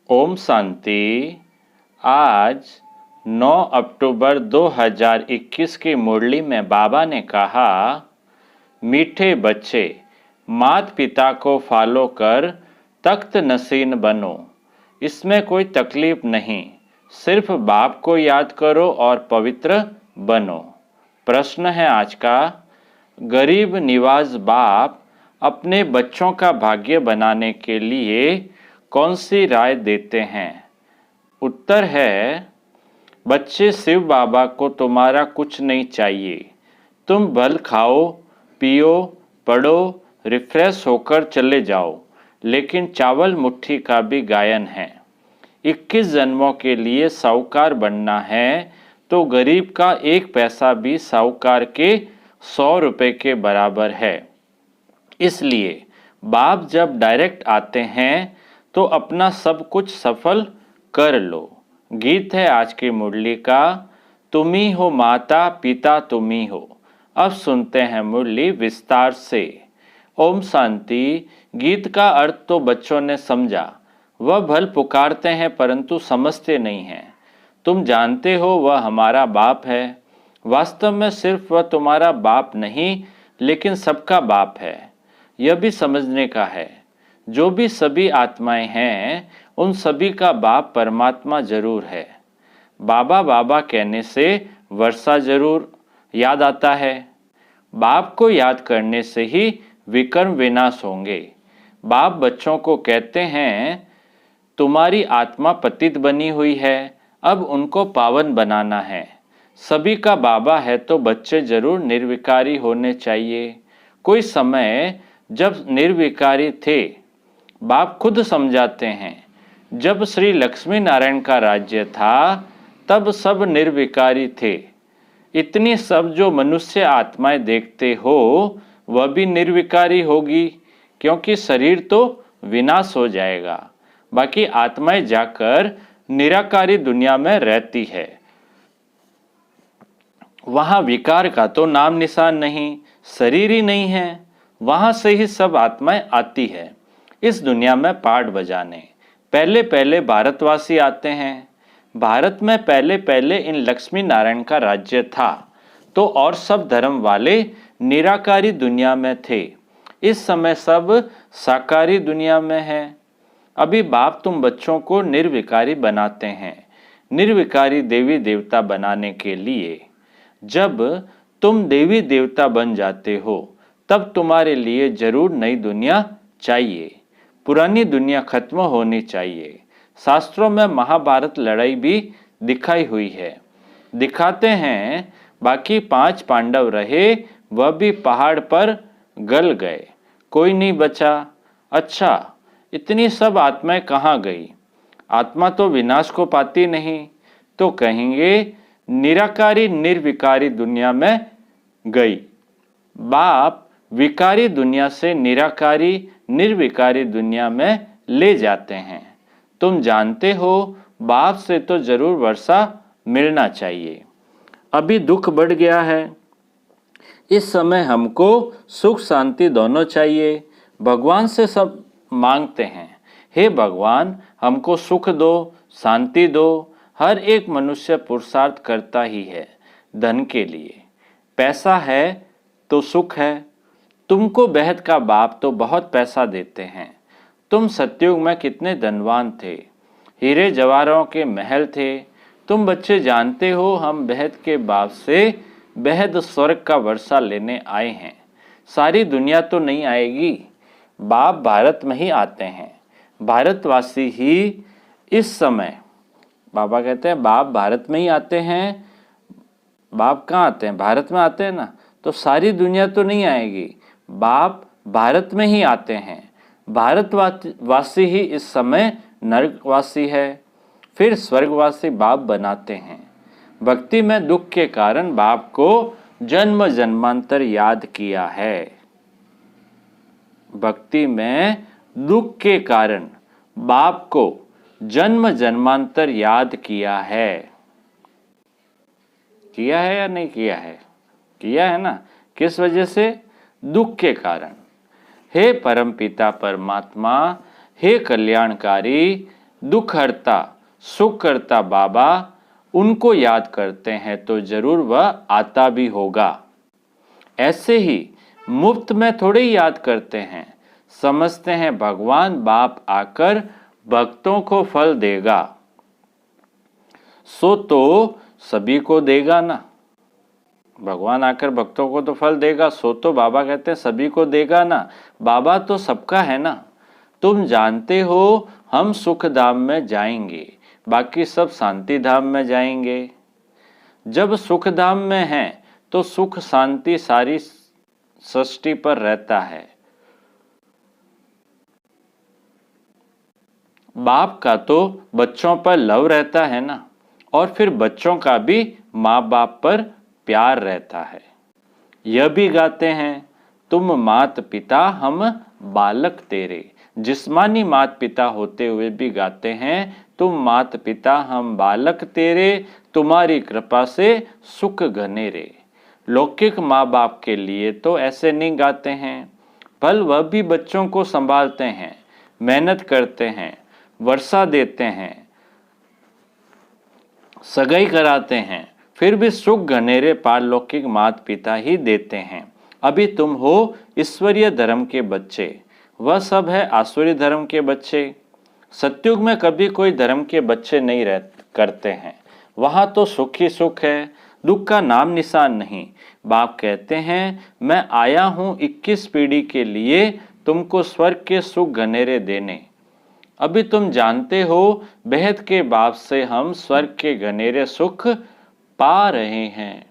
ओम शांति। आज 9 अक्टूबर 2021 की मुरली में बाबा ने कहा, मीठे बच्चे माता पिता को फॉलो कर तख्त नशीन बनो। इसमें कोई तकलीफ नहीं, सिर्फ बाप को याद करो और पवित्र बनो। प्रश्न है आज का, गरीब निवाज बाप अपने बच्चों का भाग्य बनाने के लिए कौन सी राय देते हैं? उत्तर है, बच्चे शिव बाबा को तुम्हारा कुछ नहीं चाहिए। तुम भल खाओ, पियो, पढ़ो, रिफ्रेश होकर चले जाओ, लेकिन चावल मुट्ठी का भी गायन है। 21 जन्मों के लिए साहूकार बनना है तो गरीब का एक पैसा भी साहूकार के 100 रुपए के बराबर है। इसलिए बाप जब डायरेक्ट आते हैं तो अपना सब कुछ सफल कर लो। गीत है आज की मुरली का, तुम ही हो माता पिता तुम ही हो। अब सुनते हैं मुरली विस्तार से। ओम शांति। गीत का अर्थ तो बच्चों ने समझा। वह भल पुकारते हैं परंतु समझते नहीं हैं। तुम जानते हो वह हमारा बाप है। वास्तव में सिर्फ वह तुम्हारा बाप नहीं, लेकिन सबका बाप है। यह भी समझने का है, जो भी सभी आत्माएं हैं उन सभी का बाप परमात्मा जरूर है। बाबा बाबा कहने से वर्षा जरूर याद आता है। बाप को याद करने से ही विकर्म विनाश होंगे। बाप बच्चों को कहते हैं, तुम्हारी आत्मा पतित बनी हुई है, अब उनको पावन बनाना है। सभी का बाबा है तो बच्चे जरूर निर्विकारी होने चाहिए। कोई समय जब निर्विकारी थे, बाप खुद समझाते हैं, जब श्री लक्ष्मी नारायण का राज्य था तब सब निर्विकारी थे। इतनी सब जो मनुष्य आत्माएं देखते हो वह भी निर्विकारी होगी, क्योंकि शरीर तो विनाश हो जाएगा। बाकी आत्माएं जाकर निराकारी दुनिया में रहती है। वहां विकार का तो नाम निशान नहीं, शरीर ही नहीं है। वहां से ही सब आत्माएं आती है इस दुनिया में पाठ बजाने। पहले पहले भारतवासी आते हैं। भारत में पहले पहले इन लक्ष्मी नारायण का राज्य था, तो और सब धर्म वाले निराकारी दुनिया में थे। इस समय सब साकारी दुनिया में है। अभी बाप तुम बच्चों को निर्विकारी बनाते हैं, निर्विकारी देवी देवता बनाने के लिए। जब तुम देवी देवता बन जाते हो तब तुम्हारे लिए जरूर नई दुनिया चाहिए। पुरानी दुनिया खत्म होनी चाहिए। शास्त्रों में महाभारत लड़ाई भी दिखाई हुई है, दिखाते हैं। बाकी 5 पांडव रहे, वह भी पहाड़ पर गल गए, कोई नहीं बचा। अच्छा, इतनी सब आत्माएं कहाँ गई? आत्मा तो विनाश को पाती नहीं, तो कहेंगे निराकारी निर्विकारी दुनिया में गई। बाप विकारी दुनिया से निराकारी निर्विकारी दुनिया में ले जाते हैं। तुम जानते हो बाप से तो जरूर वर्षा मिलना चाहिए। अभी दुख बढ़ गया है। इस समय हमको सुख शांति दोनों चाहिए। भगवान से सब मांगते हैं, हे भगवान हमको सुख दो, शांति दो। हर एक मनुष्य पुरुषार्थ करता ही है धन के लिए। पैसा है तो सुख है। तुमको बेहद का बाप तो बहुत पैसा देते हैं। तुम सतयुग में कितने धनवान थे, हीरे जवाहरों के महल थे। तुम बच्चे जानते हो हम बेहद के बाप से बेहद स्वर्ग का वर्षा लेने आए हैं। सारी दुनिया तो नहीं आएगी, बाप भारत में ही आते हैं। भारतवासी ही इस समय, बाबा कहते हैं बाप भारत में ही आते हैं। बाप कहाँ आते हैं? भारत में आते हैं ना। तो सारी दुनिया तो नहीं आएगी, बाप भारत में ही आते हैं। भारतवासी ही इस समय नरकवासी है, फिर स्वर्गवासी बाप बनाते हैं। भक्ति में दुख के कारण बाप को जन्म जन्मांतर याद किया है। भक्ति में दुख के कारण बाप को जन्म जन्मांतर याद किया है। किया है या नहीं किया है? किया है ना। किस वजह से? दुख के कारण। हे परमपिता परमात्मा, हे कल्याणकारी, दुख हरता सुख करता बाबा, उनको याद करते हैं तो जरूर वह आता भी होगा। ऐसे ही मुफ्त में थोड़े ही याद करते हैं, समझते हैं भगवान बाप आकर भक्तों को फल देगा, सो तो सभी को देगा ना। भगवान आकर भक्तों को तो फल देगा, सो तो बाबा कहते हैं सभी को देगा ना। बाबा तो सबका है ना। तुम जानते हो हम सुख धाम में जाएंगे, बाकी सब शांति धाम में जाएंगे। जब सुख धाम में हैं तो सुख शांति सारी सृष्टि पर रहता है। बाप का तो बच्चों पर लव रहता है ना, और फिर बच्चों का भी माँ बाप पर प्यार रहता है। यह भी गाते हैं, तुम मात पिता हम बालक तेरे। जिस्मानी मात पिता होते हुए भी गाते हैं, तुम मात पिता हम बालक तेरे, तुम्हारी कृपा से सुख घने रे। लौकिक माँ बाप के लिए तो ऐसे नहीं गाते हैं, भल वह भी बच्चों को संभालते हैं, मेहनत करते हैं, वर्षा देते हैं, सगाई कराते हैं, फिर भी सुख घनेरे पारलौकिक माता पिता ही देते हैं। अभी तुम हो ईश्वरीय धर्म के बच्चे, वह सब है आसुरी धर्म के बच्चे। सत्युग में कभी कोई धर्म के बच्चे नहीं करते हैं, वहां तो सुख ही सुख है, दुख का नाम निशान नहीं। बाप कहते हैं मैं आया हूं 21 पीढ़ी के लिए तुमको स्वर्ग के सुख घनेरे देने। अभी तुम जानते हो बेहद के बाप से हम स्वर्ग के घनेरे सुख पा रहे हैं।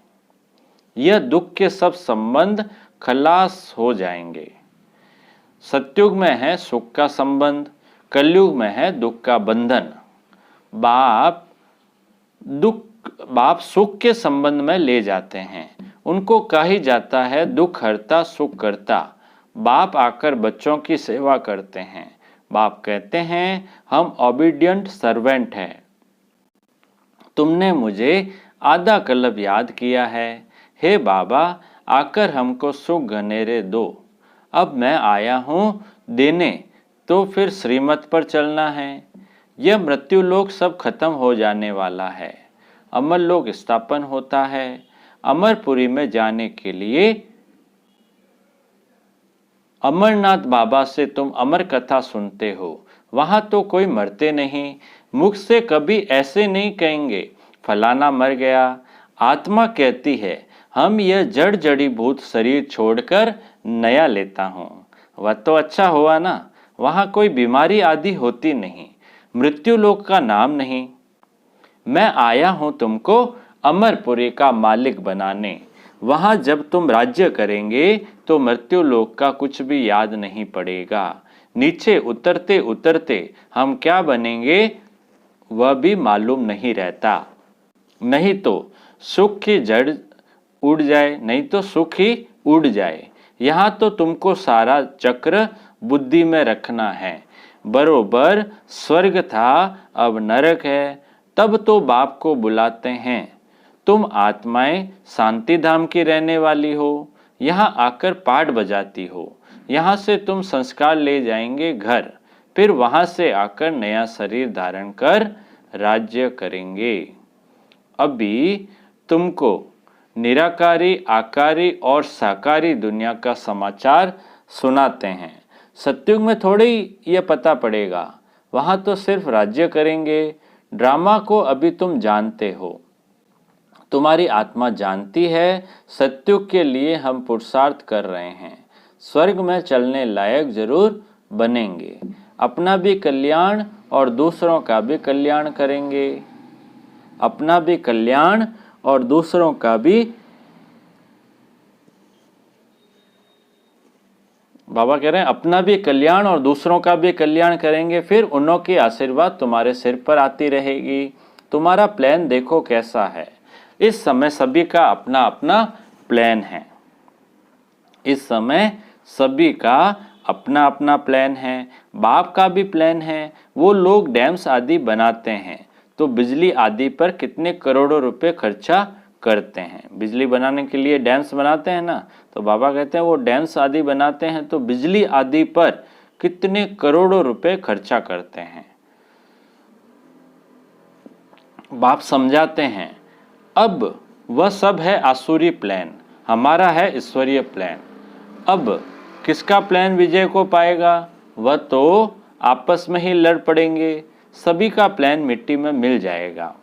यह दुख के सब संबंध खलास हो जाएंगे। सत्युग में है सुख का संबंध, कलयुग में है दुख का बंधन। बाप सुख के संबंध में ले जाते हैं, उनको कही जाता है दुख हरता सुख करता। बाप आकर बच्चों की सेवा करते हैं। बाप कहते हैं हम ओबीडियंट सर्वेंट हैं। तुमने मुझे आधा कल्प याद किया है, हे बाबा आकर हमको सुख घनेरे दो। अब मैं आया हूँ देने, तो फिर श्रीमत पर चलना है। यह मृत्यु लोक सब खत्म हो जाने वाला है, अमर लोक स्थापन होता है। अमरपुरी में जाने के लिए अमरनाथ बाबा से तुम अमर कथा सुनते हो, वहां तो कोई मरते नहीं, मुख से कभी ऐसे नहीं कहेंगे फलाना मर गया। आत्मा कहती है हम यह जड़ जड़ी भूत शरीर छोड़कर नया लेता हूँ। वह तो अच्छा हुआ ना, वहां कोई बीमारी आदि होती नहीं, मृत्यु लोक का नाम नहीं। मैं आया हूं तुमको अमरपुरी का मालिक बनाने। वहां जब तुम राज्य करेंगे तो मृत्यु लोक का कुछ भी याद नहीं पड़ेगा। नीचे उतरते उतरते हम क्या बनेंगे वह भी मालूम नहीं रहता। नहीं तो सुख की जड़ उड़ जाए, नहीं तो सुख ही उड़ जाए। यहाँ तो तुमको सारा चक्र बुद्धि में रखना है। बरोबर स्वर्ग था अब नरक है, तब तो बाप को बुलाते हैं। तुम आत्माएं शांति धाम की रहने वाली हो, यहाँ आकर पाठ बजाती हो। यहाँ से तुम संस्कार ले जाएंगे घर, फिर वहाँ से आकर नया शरीर धारण कर राज्य करेंगे। अभी तुमको निराकारी आकारी और साकारी दुनिया का समाचार सुनाते हैं। सत्युग में थोड़े ही यह पता पड़ेगा, वहाँ तो सिर्फ राज्य करेंगे। ड्रामा को अभी तुम जानते हो, तुम्हारी आत्मा जानती है सत्युग के लिए हम पुरुषार्थ कर रहे हैं। स्वर्ग में चलने लायक जरूर बनेंगे, अपना भी कल्याण और दूसरों का भी कल्याण करेंगे। अपना भी कल्याण और दूसरों का भी। बाबा कह रहे हैं अपना भी कल्याण और दूसरों का भी कल्याण करेंगे, फिर उन्हों की आशीर्वाद तुम्हारे सिर पर आती रहेगी। तुम्हारा प्लान देखो कैसा है। इस समय सभी का अपना अपना प्लान है। इस समय सभी का अपना अपना प्लान है। बाप का भी प्लान है। वो लोग डैम्स आदि बनाते हैं तो बिजली आदि पर कितने करोड़ों रुपए खर्चा करते हैं। बिजली बनाने के लिए डैम्स बनाते हैं ना, तो बाबा कहते हैं वो डैम्स आदि बनाते हैं तो बिजली आदि पर कितने करोड़ों रुपए खर्चा करते हैं। बाप समझाते हैं, अब वह सब है आसुरी प्लान, हमारा है ईश्वरीय प्लान। अब किसका प्लान विजय को पाएगा? वह तो आपस में ही लड़ पड़ेंगे, सभी का प्लान मिट्टी में मिल जाएगा।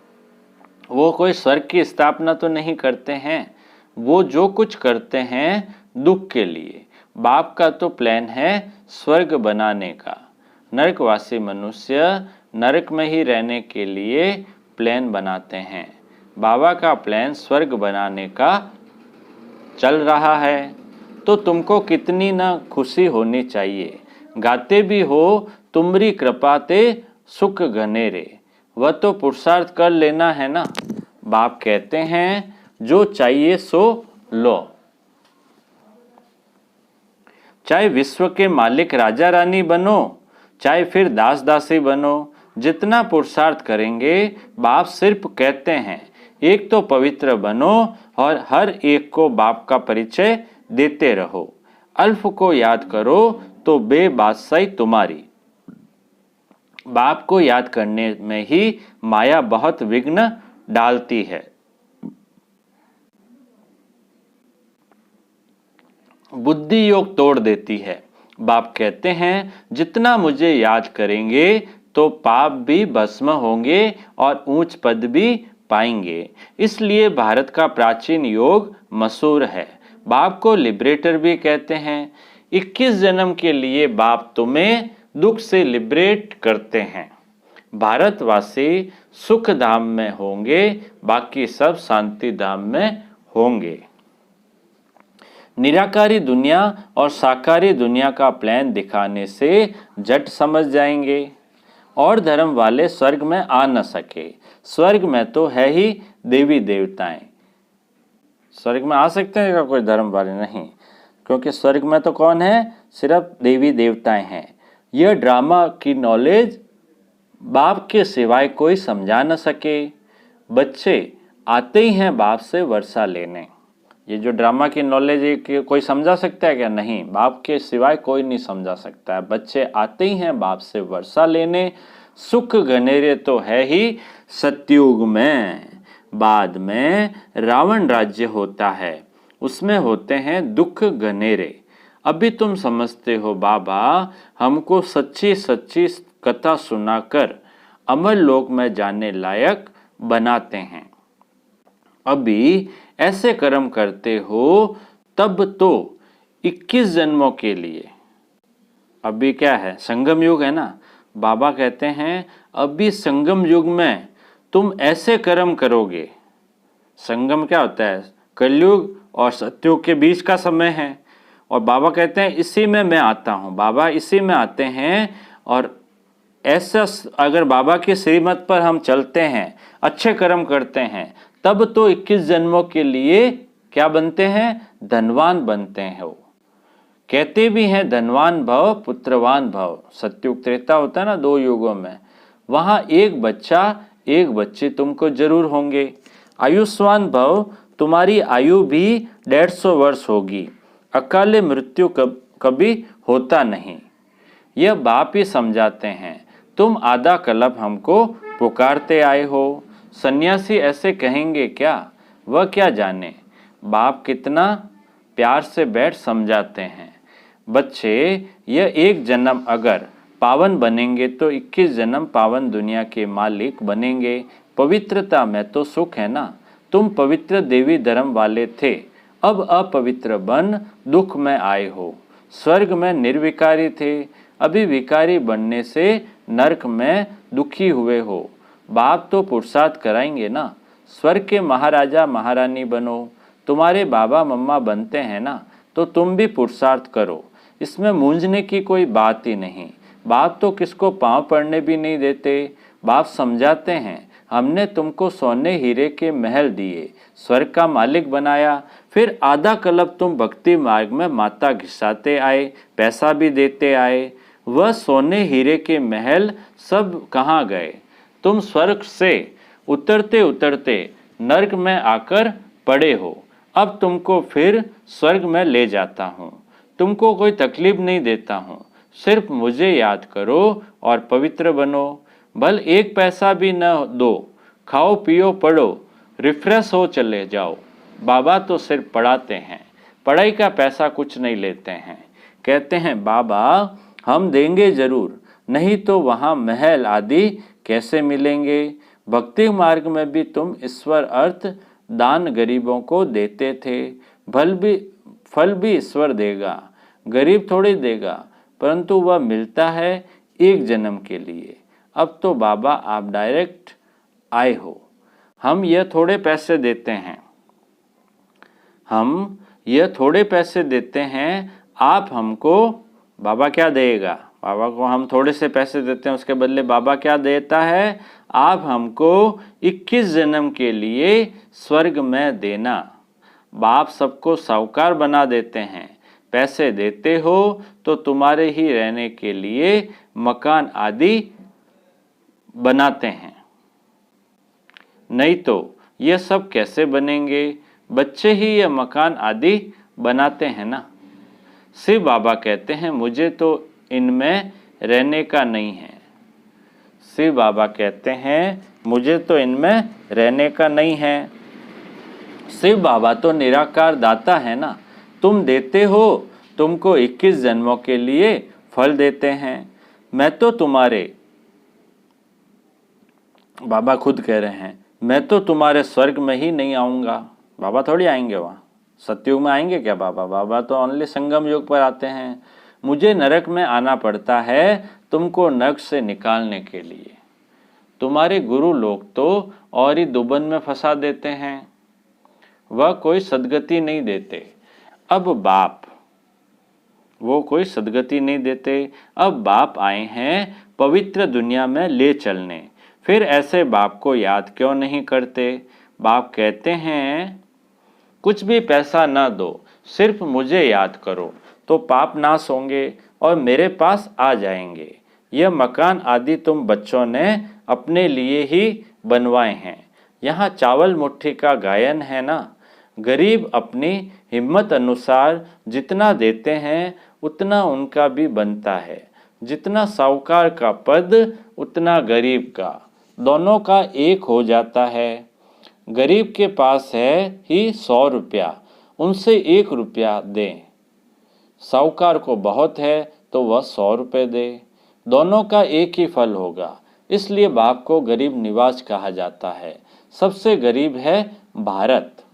वो कोई स्वर्ग की स्थापना तो नहीं करते हैं, वो जो कुछ करते हैं दुख के लिए। बाप का तो प्लान है स्वर्ग बनाने का। नरकवासी मनुष्य नरक में ही रहने के लिए प्लान बनाते हैं, बाबा का प्लान स्वर्ग बनाने का चल रहा है। तो तुमको कितनी ना खुशी होनी चाहिए। गाते भी हो तुमरी कृपा ते सुख घनेरे, वह तो पुरुषार्थ कर लेना है ना। बाप कहते हैं जो चाहिए सो लो। चाहे विश्व के मालिक राजा रानी बनो, चाहे फिर दास दासी बनो, जितना पुरुषार्थ करेंगे बाप सिर्फ कहते हैं एक तो पवित्र बनो और हर एक को बाप का परिचय देते रहो। अल्फ को याद करो तो बेबादशाही तुम्हारी। बाप को याद करने में ही माया बहुत विघ्न डालती है। बुद्धि योग तोड़ देती है। बाप कहते हैं जितना मुझे याद करेंगे तो पाप भी भस्म होंगे और ऊंच पद भी पाएंगे। इसलिए भारत का प्राचीन योग मशहूर है। बाप को लिबरेटर भी कहते हैं। 21 जन्म के लिए बाप तुम्हें दुख से लिबरेट करते हैं। भारतवासी सुख धाम में होंगे, बाकी सब शांति धाम में होंगे। निराकारी दुनिया और साकारी दुनिया का प्लान दिखाने से झट समझ जाएंगे। और धर्म वाले स्वर्ग में आ न सके। स्वर्ग में तो है ही देवी देवताएं। स्वर्ग में आ सकते हैं क्या कोई धर्म वाले? नहीं, क्योंकि स्वर्ग में तो कौन है? सिर्फ देवी देवताएं हैं। यह ड्रामा की नॉलेज बाप के सिवाय कोई समझा न सके। बच्चे आते ही हैं बाप से वर्षा लेने। ये जो ड्रामा की नॉलेज है कोई समझा सकता है क्या? नहीं, बाप के सिवाय कोई नहीं समझा सकता है। बच्चे आते ही हैं बाप से वर्षा लेने। सुख घनेरे तो है ही सतयुग में, बाद में रावण राज्य होता है, उसमें होते हैं दुख घनेरे। अभी तुम समझते हो बाबा हमको सच्ची सच्ची कथा सुनाकर अमर लोक में जाने लायक बनाते हैं। अभी ऐसे कर्म करते हो तब तो 21 जन्मों के लिए। अभी क्या है? संगम युग है ना। बाबा कहते हैं अभी संगम युग में तुम ऐसे कर्म करोगे। संगम क्या होता है? कलयुग और सतयुग के बीच का समय है। और बाबा कहते हैं इसी में मैं आता हूँ। बाबा इसी में आते हैं। और ऐसा अगर बाबा की श्रीमत पर हम चलते हैं, अच्छे कर्म करते हैं, तब तो 21 जन्मों के लिए क्या बनते हैं? धनवान बनते हैं। वो कहते भी हैं धनवान भव पुत्रवान भव। सतयुग त्रेता होता है ना, 2 युगों में। वहां एक बच्चा एक बच्चे तुमको जरूर होंगे। आयुष्मान भव, तुम्हारी आयु भी 150 वर्ष होगी। अकाले मृत्यु कभी होता नहीं। यह बाप ही समझाते हैं। तुम आधा कल्प हमको पुकारते आए हो। सन्यासी ऐसे कहेंगे क्या? वह क्या जाने। बाप कितना प्यार से बैठ समझाते हैं। बच्चे यह एक जन्म अगर पावन बनेंगे तो 21 जन्म पावन दुनिया के मालिक बनेंगे। पवित्रता में तो सुख है ना। तुम पवित्र देवी धर्म वाले थे, अब अपवित्र बन दुख में आए हो। स्वर्ग में निर्विकारी थे, अभी विकारी बनने से नरक में दुखी हुए हो। बाप तो पुरुषार्थ कराएंगे ना। स्वर्ग के महाराजा महारानी बनो। तुम्हारे बाबा मम्मा बनते हैं ना, तो तुम भी पुरुषार्थ करो। इसमें मूंझने की कोई बात ही नहीं। बाप तो किसको पांव पड़ने भी नहीं देते। बाप समझाते हैं हमने तुमको सोने हीरे के महल दिए, स्वर्ग का मालिक बनाया, फिर आधा कल्प तुम भक्ति मार्ग में माता घिसाते आए, पैसा भी देते आए। वह सोने हीरे के महल सब कहाँ गए? तुम स्वर्ग से उतरते उतरते नरक में आकर पड़े हो। अब तुमको फिर स्वर्ग में ले जाता हूँ। तुमको कोई तकलीफ नहीं देता हूँ। सिर्फ मुझे याद करो और पवित्र बनो। भल 1 पैसा भी न दो, खाओ पियो पढ़ो, रिफ्रेश हो चले जाओ। बाबा तो सिर्फ पढ़ाते हैं, पढ़ाई का पैसा कुछ नहीं लेते हैं। कहते हैं बाबा हम देंगे जरूर, नहीं तो वहाँ महल आदि कैसे मिलेंगे। भक्ति मार्ग में भी तुम ईश्वर अर्थ दान गरीबों को देते थे, फल भी ईश्वर देगा, गरीब थोड़ी देगा, परंतु वह मिलता है एक जन्म के लिए। अब तो बाबा आप डायरेक्ट आए हो, हम यह थोड़े पैसे देते हैं, आप हमको, बाबा क्या देगा, बाबा को हम थोड़े से पैसे देते हैं, उसके बदले बाबा क्या देता है, आप हमको 21 जन्म के लिए स्वर्ग में देना। बाप सबको साहूकार बना देते हैं, पैसे देते हो तो तुम्हारे ही रहने के लिए मकान आदि बनाते हैं, नहीं तो ये सब कैसे बनेंगे, बच्चे ही ये मकान आदि बनाते हैं ना। शिव बाबा कहते हैं मुझे तो इनमें रहने का नहीं है, शिव बाबा कहते हैं मुझे तो इनमें रहने का नहीं है। शिव बाबा तो निराकार दाता है ना, तुम देते हो, तुमको 21 जन्मों के लिए फल देते हैं। मैं तो तुम्हारे, बाबा खुद कह रहे हैं, मैं तो तुम्हारे स्वर्ग में ही नहीं आऊँगा। बाबा थोड़ी आएंगे वहाँ, सतयुग में आएंगे क्या बाबा, बाबा तो ओनली संगम युग पर आते हैं। मुझे नरक में आना पड़ता है तुमको नरक से निकालने के लिए। तुम्हारे गुरु लोग तो और ही दुबन में फंसा देते हैं, वह कोई सदगति नहीं देते। अब बाप, वो कोई सदगति नहीं देते, अब बाप आए हैं पवित्र दुनिया में ले चलने, फिर ऐसे बाप को याद क्यों नहीं करते। बाप कहते हैं कुछ भी पैसा ना दो, सिर्फ मुझे याद करो तो पाप नाश होंगे और मेरे पास आ जाएंगे। यह मकान आदि तुम बच्चों ने अपने लिए ही बनवाए हैं। यहाँ चावल मुट्ठी का गायन है ना, गरीब अपनी हिम्मत अनुसार जितना देते हैं उतना उनका भी बनता है। जितना साहूकार का पद उतना गरीब का, दोनों का एक हो जाता है। गरीब के पास है ही 100 रुपया, उनसे 1 रुपया दें। साहूकार को बहुत है तो वह 100 रुपये दे, दोनों का एक ही फल होगा। इसलिए बाप को गरीब निवाज कहा जाता है। सबसे गरीब है भारत,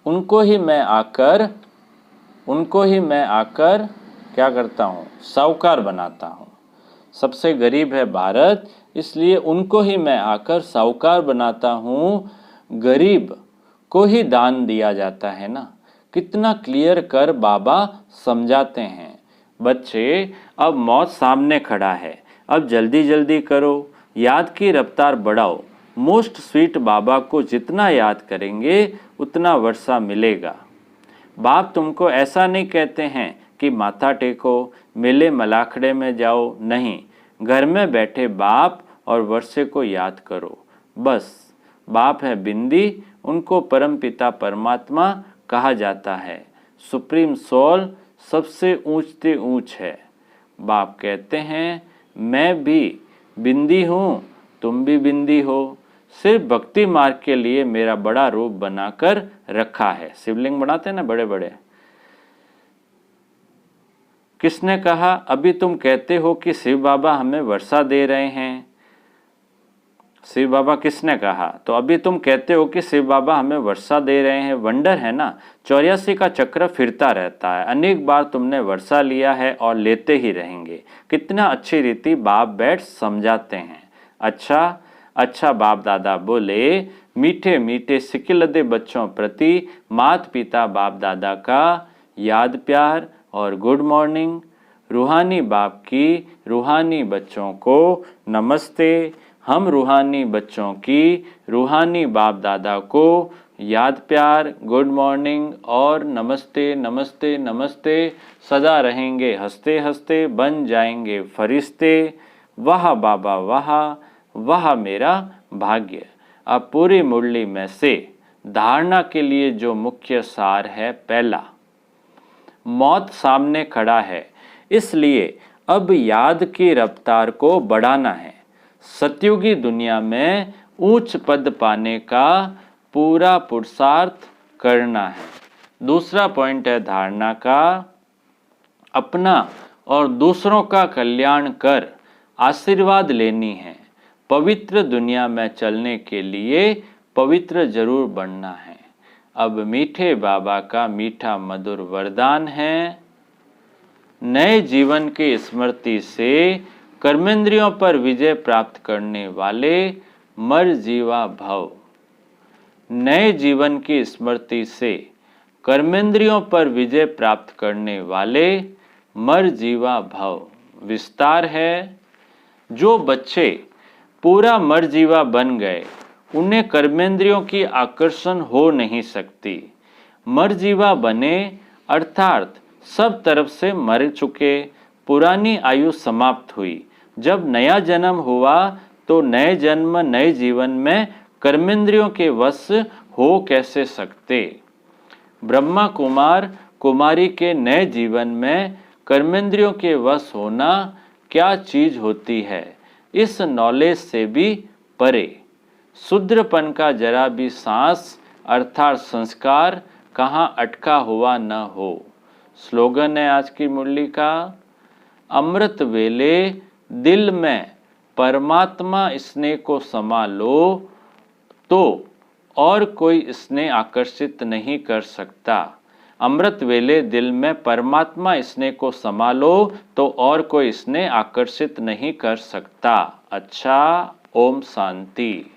उनको ही मैं आकर क्या करता हूँ, साहूकार बनाता हूँ। सबसे गरीब है भारत, इसलिए उनको ही मैं आकर साहूकार बनाता हूँ। गरीब को ही दान दिया जाता है ना, कितना क्लियर कर बाबा समझाते हैं। बच्चे अब मौत सामने खड़ा है, अब जल्दी जल्दी करो, याद की रफ्तार बढ़ाओ। मोस्ट स्वीट बाबा को जितना याद करेंगे उतना वर्षा मिलेगा। बाप तुमको ऐसा नहीं कहते हैं कि माथा टेको, मेले मलाखड़े में जाओ, नहीं, घर में बैठे बाप और वर्षे को याद करो बस। बाप है बिंदी, उनको परमपिता परमात्मा कहा जाता है। सुप्रीम सोल सबसे ऊंचते ऊंच है। बाप कहते हैं मैं भी बिंदी हूँ, तुम भी बिंदी हो, सिर्फ भक्ति मार्ग के लिए मेरा बड़ा रूप बनाकर रखा है। शिवलिंग बनाते हैं ना बड़े बड़े। किसने कहा, अभी तुम कहते हो कि शिव बाबा हमें वर्षा दे रहे हैं। शिव बाबा किसने कहा, तो अभी तुम कहते हो कि शिव बाबा हमें वर्षा दे रहे हैं। वंडर है ना, 84 का चक्र फिरता रहता है, अनेक बार तुमने वर्षा लिया है और लेते ही रहेंगे। कितना अच्छी रीति बाप बैठ समझाते हैं। अच्छा बाप दादा बोले, मीठे मीठे सिकिलदे बच्चों प्रति माता पिता बाप दादा का याद प्यार और गुड मॉर्निंग। रूहानी बाप की रूहानी बच्चों को नमस्ते। हम रूहानी बच्चों की रूहानी बाप दादा को याद प्यार, गुड मॉर्निंग और नमस्ते नमस्ते नमस्ते सदा रहेंगे। हंसते हंसते बन जाएंगे फरिश्ते। वाह बाबा वाह, वह मेरा भाग्य। अब पूरी मुरली में से धारणा के लिए जो मुख्य सार है, पहला, मौत सामने खड़ा है, इसलिए अब याद की रफ्तार को बढ़ाना है। सतयुगी दुनिया में ऊंच पद पाने का पूरा पुरुषार्थ करना है। दूसरा पॉइंट है धारणा का, अपना और दूसरों का कल्याण कर आशीर्वाद लेनी है। पवित्र दुनिया में चलने के लिए पवित्र जरूर बनना है। अब मीठे बाबा का मीठा मधुर वरदान है, नए जीवन की स्मृति से कर्मेंद्रियों पर विजय प्राप्त करने वाले मरजीवा भव। नए जीवन की स्मृति से कर्मेंद्रियों पर विजय प्राप्त करने वाले मरजीवा भव। विस्तार है, जो बच्चे पूरा मरजीवा बन गए उन्हें कर्मेंद्रियों की आकर्षण हो नहीं सकती। मरजीवा बने अर्थात सब तरफ से मर चुके, पुरानी आयु समाप्त हुई। जब नया जन्म हुआ तो नए जन्म नए जीवन में कर्मेंद्रियों के वश हो कैसे सकते। ब्रह्मा कुमार कुमारी के नए जीवन में कर्मेंद्रियों के वश होना क्या चीज होती है, इस नॉलेज से भी परे। शूद्रपन का जरा भी सांस अर्थात संस्कार कहाँ अटका हुआ न हो। स्लोगन है आज की मुरली का, अमृत वेले दिल में परमात्मा स्नेह को समा लो तो और कोई स्नेह आकर्षित नहीं कर सकता। अमृत वेले दिल में परमात्मा स्नेह को समा लो तो और कोई स्नेह आकर्षित नहीं कर सकता। अच्छा, ओम शांति।